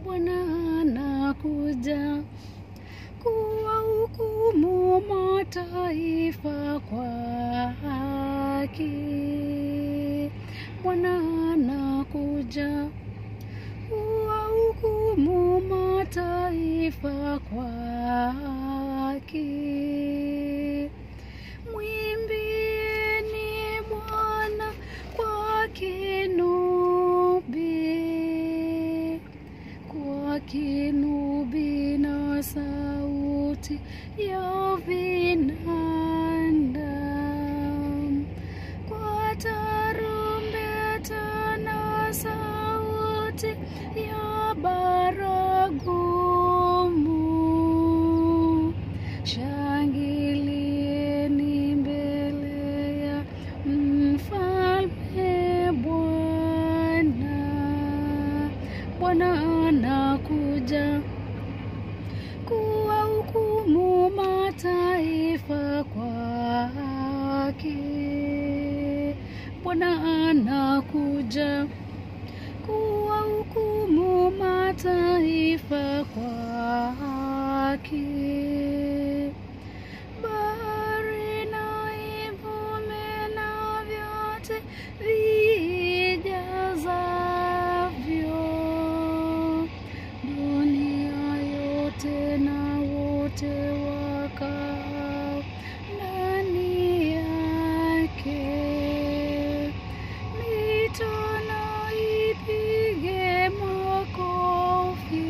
Bwana anakuja kuwahukumu mataifa kwa haki. Bwana anakuja kuwahukumu mataifa kwa haki. Mwimbieni Bwana kwa kinubi na sauti ya vinanda, kwa tarumbeta na sauti ya baragumu. Shangilieni mbele ya mfalme Bwana. Bwana anakuja kuwahukumu mataifa kwa haki. Bwana anakuja kuwahukumu mataifa kwa haki. Bahari na ivume na vyote vijazavyo, dunia yote na wote wakao ndani yake. Mito na ipige makofi,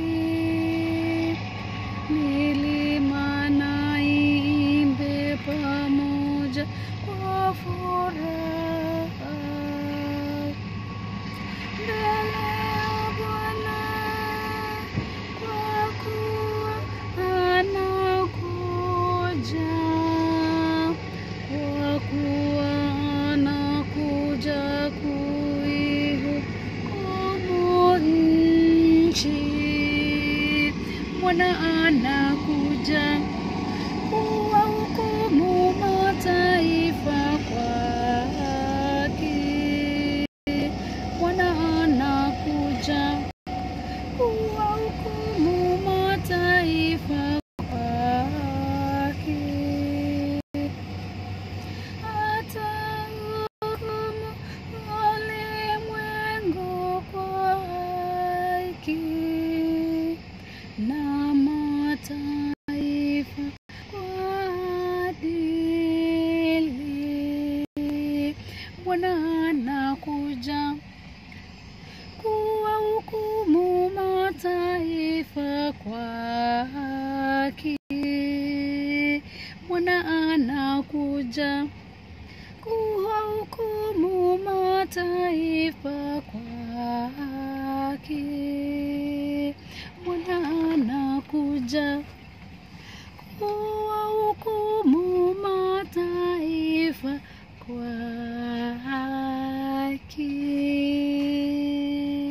milima na iimbe pamoja kwa furaha mbele ya Bwana, kwa kuwa anakuja, kwa kuwa anakuja kuihukumu nchi. Bwana anakuja kuwahukumu mataifa kwa haki. Bwana anakuja kuwahukumu mataifa kwa haki. Atahukumu ulimwengu kwa haki na mataifa kwa adili. Bwana anakuja kuwahukumu mataifa kwa haki. Bwana anakuja kuwahukumu mataifa kwa haki. Bwana anakuja